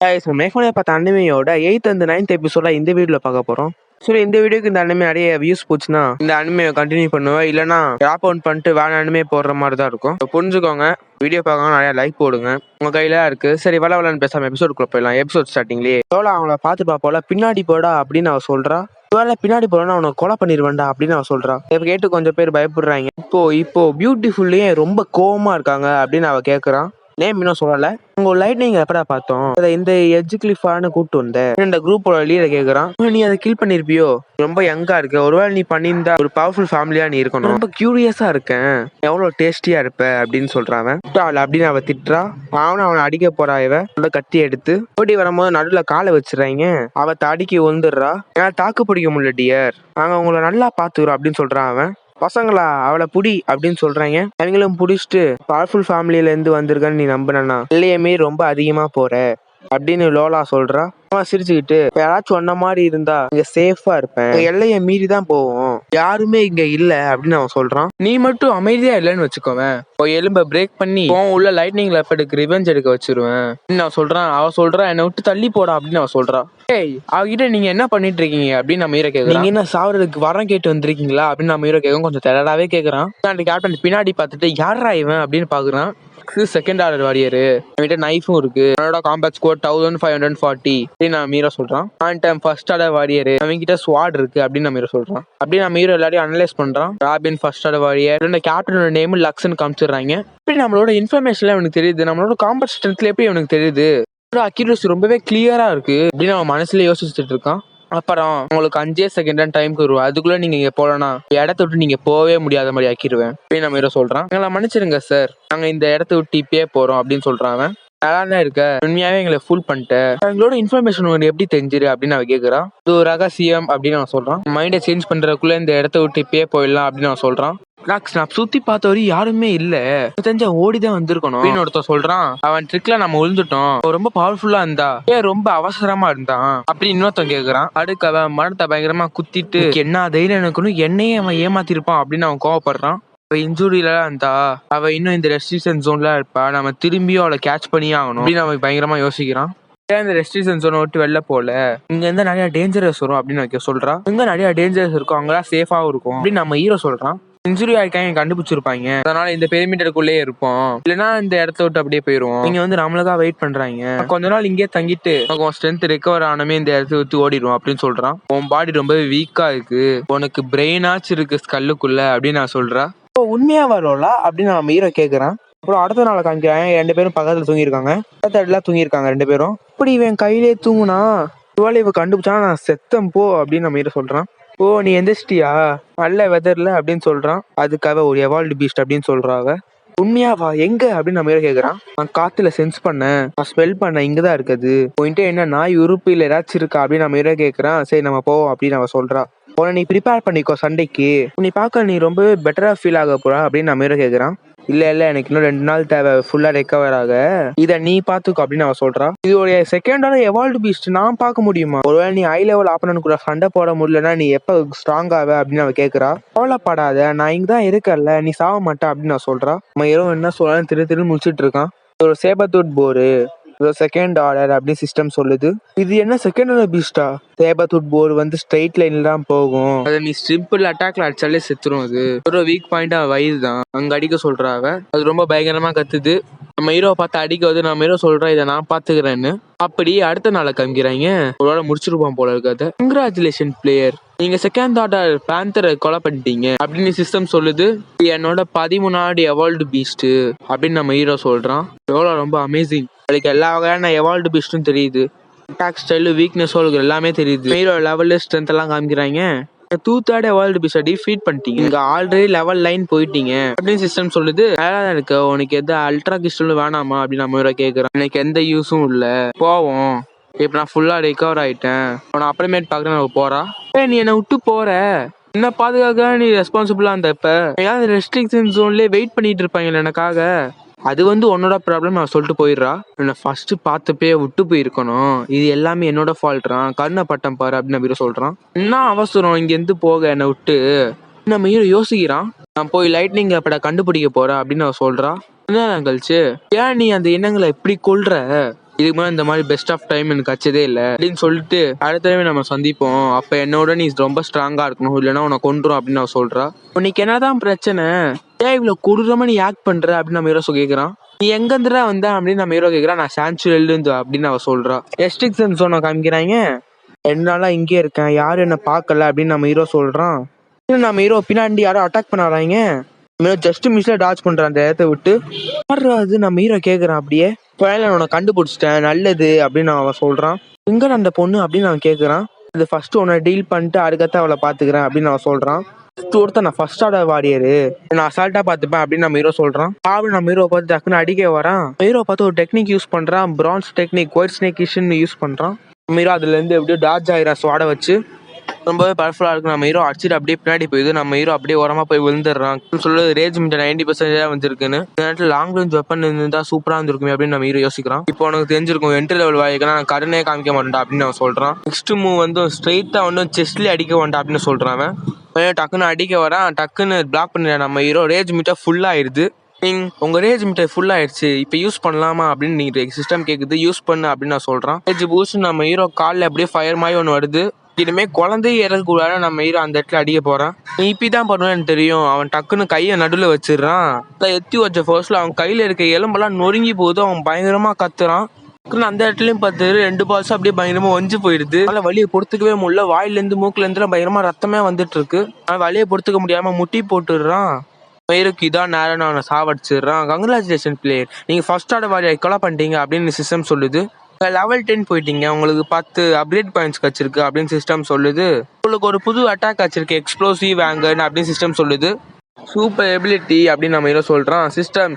மேற்கொண்டே பார்த்த அனிமையோட 8th and 9th எபிசோட இந்த வீடியோல பார்க்க போறோம். சரி, இந்த வீடியோக்கு இந்த அனிமே நிறைய வியூஸ் போச்சுன்னா இந்த அனிமே கண்டினியூ பண்ணுவேன், இல்லைன்னா ட்ராப் அவுட் பண்ணிட்டு வேற அனிமே போடுற மாதிரி தான் இருக்கும். புரிஞ்சுக்கோங்க. வீடியோ பார்க்க நிறைய லைக் போடுங்க, உங்க கையில இருக்கு. சரி, வளவலன்னு பேசாம எபிசோடுக்குள்ள போயிடலாம். எபிசோட் ஸ்டார்டிங்லேயே அவங்கள பார்த்து பாப்போல பின்னாடி போடா அப்படின்னு அவ சொல்றா. வேலை பின்னாடி போறோம்னா அவனை கொலை பண்ணிடுவேன்டா அப்படின்னு அவன் சொல்றான். இப்ப கேட்டு கொஞ்சம் பேர் பயப்படுறாங்க. இப்போ பியூட்டிஃபுல்லையே ரொம்ப கோவமா இருக்காங்க அப்படின்னு அவ கேக்குறான். நேம் இன்னும் சொல்லல. உங்க லைட்னிங் எப்படா பார்த்தோம், இந்த எட்ஜ் கிளிஃபான்னு கூப்பிட்டு வந்த இந்த குரூப்போட லீடர் கேக்குறான். நீ அதை கில் பண்ணிருப்பியோ, ரொம்ப யங்கா இருக்க, ஒருவேளை நீ பண்ணியிருந்தா ஒரு பவர்ஃபுல் ஃபேமிலியா நீ இருக்கணும், ரொம்ப கியூரியஸா இருக்கேன், எவ்வளவு டேஸ்டியா இருப்ப அப்படின்னு சொல்றான். அப்படின்னு அவ திட்டுறா. அவனை அடிக்க போறா. இவ கத்தி எடுத்து ஓடி வரும்போது நடுல காலை வச்சிடறாங்க. அவ தடிக்கி விழுந்துடுறா. ஏன்னா தாக்கு பிடிக்க முடியல டியர், நாங்க உங்களை நல்லா பாத்துக்கிறோம் அப்படின்னு சொல்றான் அவன். பசங்களா அவளை புடி அப்படின்னு சொல்றாங்க. அவங்களும் புடிச்சிட்டு பவர்ஃபுல் ஃபேமிலியில இருந்து வந்திருக்கன்னு நீ நம்பினா இல்லையுமே ரொம்ப அதிகமா போற அப்படின்னு லோலா சொல்றா. சிரிச்சுக்கிட்டு யாராச்சும் ஒன்ன மாதிரி இருந்தா இங்க சேஃபா இருப்பேன், எல்லைய மீறி தான் போவோம், யாருமே இங்க இல்ல அப்படின்னு அவன் சொல்றான். நீ மட்டும் அமைதியா இல்லைன்னு வச்சுக்கோவேன், எலும்ப பிரேக் பண்ணி உள்ள லைட்னிங் லெப்பர்டுக்கு ரிவெஞ்ச் எடுக்க வச்சிருவேன் நான் சொல்றான். அவ சொல்றா, என்னை விட்டு தள்ளி போடா அப்படின்னு அவ சொல்றா. ஏய், அவகிட்ட நீங்க என்ன பண்ணிட்டு இருக்கீங்க அப்படின்னு நம்ம ஹீரோ கேக்குறான். நீங்க என்ன சாவறதுக்கு வரம் கேட்டு வந்திருக்கீங்களா அப்படின்னு நம்ம ஹீரோ கேட்கும். கொஞ்சம் தெளிவாவே கேக்குறான். கேப்டன் பின்னாடி பார்த்துட்டு யாரா இவன் அப்படின்னு பாக்குறான். செகண்ட் ஆர்டர் வாரியரு, என்கிட்ட நைஃபும் இருக்கு, அவனோட காம்பேட் ஸ்கோர் 1540 அப்படின்னு நம்ம ஹீரோ சொல்றான். ஃபர்ஸ்ட் ஆர்டர் வாரியரு, அவன்கிட்ட ஸ்வாட் இருக்கு அப்படின்னு நம்ம ஹீரோ சொல்றான். அப்படின்னு நம்ம ஹீரோ எல்லாரையும் அனலைஸ் பண்றான். ராபின் ஃபர்ஸ்ட் ஆர்டர் வாரியர், இந்த கேப்டனோட நேம் லக்ஸ்ன்னு காமிச்சிடுறாங்க. இப்படி நம்மளோட இன்ஃபர்மேஷன்ல அவனுக்கு தெரியுது, நம்மளோட காம்பேட் ஸ்ட்ரென்த்ல எப்படி அவனுக்கு தெரியுது, அக்யூரசி ரொம்பவே கிளியரா இருக்கு அப்படின்னு அவன் மனசுல யோசிச்சுட்டு இருக்கான். அப்புறம் உங்களுக்கு 5 செகண்ட் தான் டைம் வருவா, அதுக்குள்ள நீங்க இங்க போலனா இடத்த விட்டு நீங்க போகவே முடியாத மாதிரி ஆக்கிடுவேன் அப்படின்னு நம்ம ஹீரோ சொல்றான். எங்களை மன்னிச்சிருங்க சார், நாங்க இந்த இடத்த விட்டு இப்பயே போறோம் அப்படின்னு சொல்றான். அவன் நல்லா இருக்க, உண்மையாவே எங்களை ஃபுல் பண்ணிட்டேன், எங்களோட இன்ஃபர்மேஷன் உங்களுக்கு எப்படி தெரிஞ்சிரு அப்படின்னு அவன் கேட்கறான். இது ஒரு ரகசியம் அப்படின்னு அவன் சொல்றான். மைண்டை சேஞ்ச் பண்றதுக்குள்ள இந்த இடத்த விட்டு இப்பயே போயிடலாம் அப்படின்னு அவன் சொல்றான். நான் சுத்தி பார்த்த வரையும் யாருமே இல்ல, தெரிஞ்ச ஓடிதான் வந்திருக்கணும் அப்படின்னு ஒருத்தர் சொல்றான். அவன் ட்ரிக்ல நம்ம விழுந்துட்டோம், ரொம்ப பவர்ஃபுல்லா இருந்தா ஏன் ரொம்ப அவசரமா இருந்தான் அப்படின்னு இன்னொருத்தன் கேக்குறான். அடுக்கு அவன் மரத்தை பயங்கரமா குத்திட்டு என்ன தைரியம் எனக்குன்னு என்னையே அவன் ஏமாத்திருப்பான் அப்படின்னு அவன் கோவப்படுறான். இன்ஜூரியில இருந்தா அவ இன்னும் இந்த ரெஸ்ட்ரிக்ஷன் ஜோன்ல இருப்பா, நம்ம திரும்பியும் அவளை கேட்ச் பண்ணியே ஆகணும் அப்படின்னு அவன் பயங்கரமா யோசிக்கிறான். இந்த ரெஸ்ட்ரிக்ஷன் ஜோனை விட்டு வெளில போல, இங்க இருந்தா நிறைய டேஞ்சரஸ் வரும் அப்படின்னு வைக்க சொல்றான். இங்க நிறைய டேஞ்சரஸ் இருக்கும், அங்கெல்லாம் சேஃபாவும் இருக்கும் அப்படின்னு நம்ம ஹீரோ சொல்றான். இன்ஜுரி ஆயிருக்காங்க, கண்டுபிடிச்சிருப்பாங்க, அதனால இந்த பெரிமீட்டருக்குள்ளேயே இருப்போம், இல்லைன்னா இந்த இடத்த விட்டு அப்படியே போயிருவோம், நீங்க நம்மளுக்காக வெயிட் பண்றாங்க, கொஞ்ச நாள் இங்கே தங்கிட்டு உன் ஸ்ட்ரென்த் ரெக்கவர் ஆனமே இந்த இடத்த விட்டு ஓடிடுவோம் அப்படின்னு சொல்றான். உன் பாடி ரொம்பவே வீக்கா இருக்கு, உனக்கு பிரெயினாச்சும் இருக்கு ஸ்கல்லுக்குள்ள அப்படின்னு நான் சொல்றேன். உண்மையா வரோம்ல அப்படின்னு நம்ம ஹீரோ கேக்குறான். அப்புறம் அடுத்த நாளை காமிக்கிறாங்க. 2 பேரும் பக்கத்துல தூங்கியிருக்காங்க, எல்லாம் தூங்கியிருக்காங்க 2 பேரும். இப்படி இவன் கையிலே தூங்குனா இவ கண்டுபிடிச்சா நான் செத்தம் போ அப்படின்னு நம்ம ஹீரோ சொல்றான். ஓ, நீ எந்திரிச்சிட்டியா, நல்ல வெதர்ல அப்படின்னு சொல்றான். அதுக்காக ஒரு எவால்டு பீஸ்ட் அப்படின்னு சொல்றாங்க. உண்மையாவா, எங்க அப்படின்னு நம்ம கேக்குறான். நான் காத்துல சென்ஸ் பண்ணேன், நான் ஸ்மெல் பண்ணேன், இங்கதான் இருக்குது, போயிட்டு என்ன நாய் உறுப்பு இல்ல ஏதாச்சும் இருக்கா அப்படின்னு நம்ம கேக்குறான். சரி நம்ம போவோம் அப்படின்னு அவன் சொல்றா. உன நீ ப்ரிப்பேர் பண்ணிக்கோ, சண்டைக்கு நீ பார்க்க நீ ரொம்பவே பெட்டரா ஃபீல் ஆக போறா அப்படின்னு நம்ம கேக்குறான். இல்ல எனக்கு இன்னும் 2 நாள் தேவை ஃபுல்லா ரெக்கவர் ஆக, இத நீ பாத்துக்கோ அப்படின்னு அவன் சொல்றான். இதோடைய செகண்டான எவால்டு பீஸ்ட் நான் பார்க்க முடியுமா, ஒருவேளை நீ ஹை லெவல் ஆப்பனன்ட் கூட சண்டை போட முடியலன்னா நீ எப்ப ஸ்ட்ராங் ஆவ அப்படின்னு அவன் கேக்குறா. கவலைப்படாத, நான் இங்கதான் இருக்கல, நீ சாவ மாட்டா அப்படின்னு நான் சொல்றான். நம்ம என்ன சொல்றான்னு திரு முடிச்சிட்டு இருக்கான். ஒரு சேபத்தூட் போரு, செகண்ட் ஆர்டர் அப்படின்னு சிஸ்டம் சொல்லுது. இது என்ன செகண்ட் ஆர்டர் பீஸ்டா, சேபத்தூட் போர் ஸ்ட்ரெயிட் லைன்ல தான் போகும், அதை நீ சிம்பிள் அட்டாக்ல அடிச்சாலே செத்துரும், அது ஒரு வீக் பாயிண்டா வயிறு தான் அங்க அடிக்க சொல்றாங்க. அது ரொம்ப பயங்கரமா கத்துது. நம்ம ஹீரோ பார்த்து அடிக்க நம்ம ஹீரோ சொல்றா இதை நான் பாத்துக்கிறேன்னு. அப்படியே அடுத்த நாளை காமிக்கிறாங்க. ஒரு முடிச்சிருப்பான் போல இருக்காது. கங்க்ராச்சுலேஷன் பிளேயர், நீங்க செகண்ட் ஆர்டர் பேந்தரை கொலை பண்ணிட்டீங்க அப்படின்னு சிஸ்டம் சொல்லுது. என்னோட 13வது எவால்டு பீஸ்ட் அப்படின்னு நம்ம ஹீரோ சொல்றான். எவ்வளோ ரொம்ப அமேசிங், அதுக்கு எல்லா வகையான எவால்டு பீஸ்டும் தெரியுது, அட்டாக் ஸ்டைலு வீக்னஸ் எல்லாமே தெரியுது. ஹீரோ லெவல் ஸ்ட்ரென்த் எல்லாம் காமிக்கிறாங்க. 2/3 எவால்டு பீஸ்ட டிஃபீட் பண்ணிட்டீங்க, நீங்க ஆல்ரெடி லெவல் 9 போயிட்டீங்க அப்படின்னு சிஸ்டம் சொல்லுது. அதான் இருக்கு, உனக்கு எந்த அல்ட்ரா கிறிஸ்டல் வேணாமா அப்படின்னு நம்ம ஹீரோ கேட்கறான். எனக்கு எந்த யூஸும் இல்ல, போவோம், இப்ப நான் ஃபுல்லா ரெக்கவர் ஆயிட்டேன், அவனை அப்புறமேட் பாக்குறேன் நம்ம போறா. நீ என்னை விட்டு போற, என்ன பாதுகாக்க நீ ரெஸ்பான்சிபிளா இருந்த, இப்ப ஏதாவது ரெஸ்ட்ரிக்ஷன் ஜோன்லயே வெயிட் பண்ணிட்டு இருப்பாங்க எனக்காக, அது உன்னோட ப்ராப்ளம் நான் சொல்லிட்டு போயிடுறா. என்ன ஃபர்ஸ்ட் பார்த்துப்பே விட்டு போயிருக்கணும், இது எல்லாமே என்னோட ஃபால்ட்றான், கருணை பட்டம் பாரு அப்படின்னு ஹீரோ சொல்றான். என்ன அவசரம் இங்க இருந்து போக என்னை விட்டு நம்ம ஹீரோ யோசிக்கிறான். நான் போய் லைட்னிங் அப்பட கண்டுபிடிக்க போறேன் அப்படின்னு அவன் சொல்றா. என்ன கழிச்சு ஏன் நீ அந்த எண்ணங்களை எப்படி கொல்ற, இதுக்கு மேலே இந்த மாதிரி பெஸ்ட் ஆஃப் டைம் எனக்கு கச்சதே இல்லை அப்படின்னு சொல்லிட்டு அடுத்த தடவை நம்ம சந்திப்போம், அப்போ என்னோட நீ ரொம்ப ஸ்ட்ராங்கா இருக்கணும், இல்லைன்னா உன்னை கொண்டுரும் அப்படின்னு நான் சொல்றான். உனக்கு என்னதான் பிரச்சனை, ஏன் இவ்வளவு கொடூரமா நீ ஆக்ட் பண்ற அப்படின்னு நம்ம ஹீரோ கேட்கறான். நீ எங்க இருந்துடா வந்த அப்படின்னு நம்ம ஹீரோ கேட்கறான். நான் சான்சுவல் இருந்து அப்படின்னு அவ சொல்றா. ரெஸ்ட்ரிக்ஷன் ஜோனை காமிக்கிறாங்க. என்னால இங்கே இருக்கேன், யாரும் என்ன பார்க்கல அப்படின்னு நம்ம ஹீரோ சொல்றான். நம்ம ஹீரோ பின்னாடி யாரும் அட்டாக் பண்ண வராங்க. ஜஸ்ட் மிஸ்ல டாச் பண்றான் அந்த இடத்த விட்டு. அது நம்ம ஹீரோ கேட்கறான். அப்படியே ஃபைனல் உன்னை கண்டுபிடிச்சிட்டேன், நல்லது அப்படின்னு அவன் சொல்றான். எங்க அந்த பொண்ணு அப்படின்னு அவன் கேட்கறான். அது ஃபர்ஸ்ட் உன்னை டீல் பண்ணிட்டு அதுக்கத்த அவளை பாத்துக்கிறேன் அப்படின்னு அவன் சொல்றான். ஒருத்தன் நான் ஃபர்ஸ்ட் ஆர்டர் வாரியரு, நான் அசால்ட்டா பாத்துப்பேன் அப்படின்னு நம்ம ஹீரோ சொல்றான். அவன் நம்ம ஹீரோ பார்த்து டக்குன்னு அடிக்க வரான். ஹீரோ பார்த்து ஒரு டெக்னிக் யூஸ் பண்றான், France technique, white snake use பண்றான். நம்ம ஹீரோ அதுல இருந்து எப்படியோ டாஜ் ஆயிரா ஸ்வாட வச்சு. ரொம்பவே பவர்ஃபுல்லா இருக்கு. நம்ம ஹீரோ அடிச்சுட்டு அப்படியே பின்னாடி போயிடுது. நம்ம ஹீரோ அப்படியே உரமா போய் விழுந்துடுறான். சொல்றது ரேஜ் மிட்ட 90% வந்துருக்குன்னு. இந்த நேரத்துல லாங் ரேஞ்ச் வெப்பன் இருந்தா சூப்பரா இருந்திருக்குமே அப்படின்னு நம்ம ஹீரோ யோசிக்கிறான். இப்போ உனக்கு தெரிஞ்சிருக்கும் என்ட்ரி லெவல் வாய்க்கா நான் கருணே காமிக்க மாட்டேன் அப்படின்னு அவன் சொல்றான். நெக்ஸ்ட் மூவ் வந்து ஸ்ட்ரெயிட்டா வந்து செஸ்ட்லயே அடிக்க வேண்டாம் அப்படின்னு சொல்றான். டக்குன்னு அடிக்க வரான், டக்குன்னு பிளாக் பண்ணிடுற நம்ம ஹீரோ. ரேஜ் மீட்டர் ஃபுல் ஆயிடுது. உங்க ரேஜ் மீட்டர் ஃபுல் ஆயிடுச்சு, இப்போ யூஸ் பண்ணலாமா அப்படின்னு நீங்க சிஸ்டம் கேக்குது. யூஸ் பண்ணு அப்படின்னு நான் சொல்றான். ரேஜ் பூஸ்ட் நம்ம ஹீரோ காலில் அப்படியே ஃபயர் மாதிரி ஒன்று வருது. இனிமே குழந்தைய இறக்கக்கூடாது. நம்ம ஹீரோ அந்த இடத்துல அடிக்க போறான். நீ இப்படிதான் பண்ணுவேன்னு தெரியும். அவன் டக்குன்னு கையை நடுவில் வச்சிடறான். எத்தி வச்ச ஃபோர்ஸ்ல அவன் கையில இருக்க எலும்பெல்லாம் நொறுங்கி போகுது. அவன் பயங்கரமா கத்துறான். அந்த இடத்துலயும் பார்த்து 2 பால்ஸ் அப்படியே பயங்கரமா ஒஞ்சு போயிடுது. அதனால வலியை பொறுத்துக்கவே முடியல. வாயில இருந்து மூக்குல இருந்து பயங்கரமா ரத்தமே வந்துட்டு இருக்கு. வலியை பொறுத்துக்க முடியாம முட்டி போட்டுடுறான். மயிருக்கு இதான் நேரம் அவனை சாவடிச்சிடுறான். கங்க்ராச்சுலேஷன் பிளேயர், நீங்க ஃபர்ஸ்ட் ஆர்டர் வாரியை கொலை பண்ணிட்டீங்க அப்படின்னு சிஸ்டம் சொல்லுது. லெவல் 10 போயிட்டீங்க, உங்களுக்கு 10 அப்கிரேட் பாயிண்ட்ஸ் கிடைச்சிருக்கு அப்படின்னு சிஸ்டம் சொல்லுது. உங்களுக்கு ஒரு புது அட்டாக் கிடைச்சிருக்கு, எக்ஸ்ப்ளோசிவ் ஆங்கர் அப்படின்னு சிஸ்டம் சொல்லுது. சூப்பர் எபிலிட்டி அப்படின்னு நம்ம ஹீரோ சொல்றான். சிஸ்டம்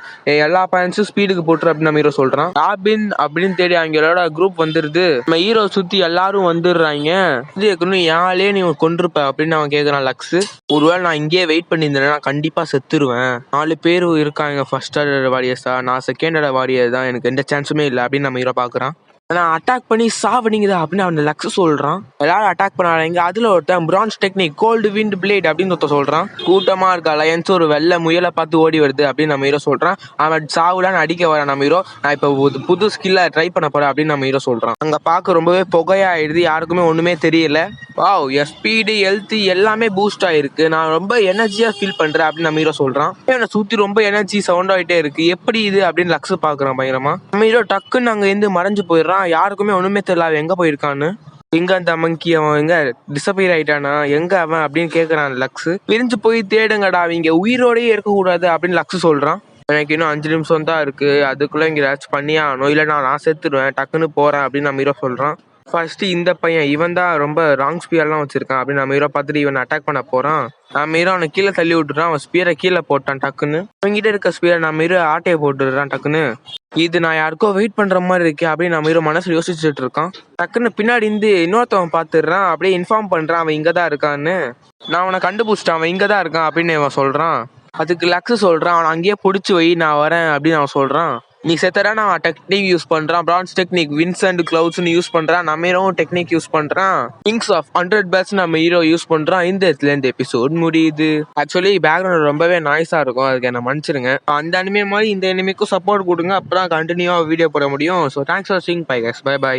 எல்லா பாயிண்ட்ஸும் ஸ்பீடுக்கு போட்டுரு அப்படின்னு நம்ம ஹீரோ சொல்றான். ராபின் அப்படின்னு தேடி அவங்களோட குரூப் வந்துருது. நம்ம ஹீரோ சுத்தி எல்லாரும் வந்துடுறாங்க. யாழே நீ கொண்டிருப்ப அப்படின்னு அவன் கேட்கறான். லக்ஸ், ஒருவேளை நான் இங்கேயே வெயிட் பண்ணியிருந்தேன்னா நான் கண்டிப்பா செத்துருவேன். 4 பேர் இருக்காங்க ஃபர்ஸ்ட் ஆர்டர் வாரியர்ஸா, நான் செகண்ட் ஆர்டர் வாரியர் தான், எனக்கு எந்த சான்ஸுமே இல்லை அப்படின்னு நம்ம ஹீரோ பாக்குறான். நான் அட்டாக் பண்ணி சாவடிங்கதா அப்படின்னு அவன் லக்ஸ் சொல்றான். எல்லாரும் அட்டாக் பண்ணாங்க. அதுல ஒருத்தன் France technique cold wind blade அப்படின்னு ஒருத்தன் சொல்றான். கூட்டமா இருக்க அலையன்ஸ் ஒரு வெள்ளை முயலை பார்த்து ஓடி வருது அப்படின்னு நம்ம ஹீரோ சொல்றான். அவன் சாவுடான்னு அடிக்க வரான். நம்ம ஹீரோ நான் இப்போ புது ஸ்கில்ல ட்ரை பண்ண போறேன் அப்படின்னு நம்ம ஹீரோ சொல்றான். அங்க பார்க்க ரொம்பவே புகையாயிடுது, யாருக்குமே ஒண்ணுமே தெரியல. வாவ், என் ஸ்பீடு ஹெல்த் எல்லாமே பூஸ்ட் ஆயிருக்கு, நான் ரொம்ப எனர்ஜியா ஃபீல் பண்றேன் அப்படின்னு நம்ம ஹீரோ சொல்றான். என்னை சுத்தி ரொம்ப எனர்ஜி சவுண்ட் ஆயிட்டே இருக்கு, எப்படி இது அப்படின்னு லக்ஸ் பாக்குறான் பயங்கரமா. நம்ம ஹீரோ டக்குன்னு அங்க இருந்து மறைஞ்சு போயிடுறான். யாருக்குமே ஒண்ணுமே தெரியல அவன் எங்க போயிருக்கான்னு. எங்க அந்த மங்கி, அவன் எங்க டிசப்பியர் ஆயிட்டானா, எங்க அவன் அப்படின்னு கேக்குறான் லக்ஸ். பிரிஞ்சு போய் தேடுங்கடா, அவங்க உயிரோடயே இருக்க கூடாது அப்படின்னு லக்ஸ் சொல்றான். எனக்கு இன்னும் 5 நிமிஷம் தான் இருக்கு, அதுக்குள்ள இங்க ஏதாச்சும் பண்ணியே ஆகணும், இல்ல நான் செத்துடுவேன், டக்குன்னு போறேன் அப்படின்னு நம்ம ஹீரோ சொல்றான். ஃபர்ஸ்ட் இந்த பையன் இவன் தான் ரொம்ப ராங் ஸ்பியர்லாம் வச்சிருக்கான் அப்படின்னு நம்ம ஹீரோ பார்த்துட்டு இவன் அட்டாக் பண்ண போறான். நம்ம ஹீரோ அவனை கீழே தள்ளி விட்டுறான். அவன் ஸ்பியரை கீழே போட்டான். டக்குன்னு அவங்கிட்ட இருக்க ஸ்பியரை நம்ம ஹீரோ ஆட்டையை போட்டுடுறான். டக்குன்னு இது நான் யாருக்கோ வெயிட் பண்ற மாதிரி இருக்கே அப்படின்னு நம்ம ஹீரோ மனசுல யோசிச்சுட்டு இருக்கான். டக்குன்னு பின்னாடி இருந்து இன்னொருத்தவன் பாத்துடுறான். அப்படியே இன்ஃபார்ம் பண்றான் அவன் இங்கதான் இருக்கான்னு. நான் அவனை கண்டுபிடிச்சிட்டான், அவன் இங்கதான் இருக்கான் அப்படின்னு அவன் சொல்றான். அதுக்கு லக்ஸ் சொல்றான், அவனை அங்கேயே பிடிச்சி வை, நான் வரேன் அப்படின்னு அவன் சொல்றான். நீ செத்தரா நான் டெக்னிக் யூஸ் பண்றான். பிரான்ஸ் டெக்னிக் வின்ஸ் அண்ட் கிளவுட்ஸ்னு யூஸ் பண்றான். நம்ம ஹீரோவும் டெக்னிக் யூஸ் பண்றான். கிங்ஸ் ஆஃப் 100 பேட்ஸ் நம்ம ஹீரோ யூஸ் பண்றான். இந்த இடத்துல இந்த எபிசோட் முடியுது. ஆக்சுவலி பேக்ரவுண்ட் ரொம்பவே நாய்ஸா இருக்கும், அதுக்கு என்ன மன்னிச்சிருங்க. அந்த அனிமே மாதிரி இந்த அனிமேக்கும் சப்போர்ட் கொடுங்க, அப்புறம் கண்டினியூவா வீடியோ போட முடியும். ஸோ தேங்க்ஸ் ஃபார் வாட்சிங். Bye guys, bye by.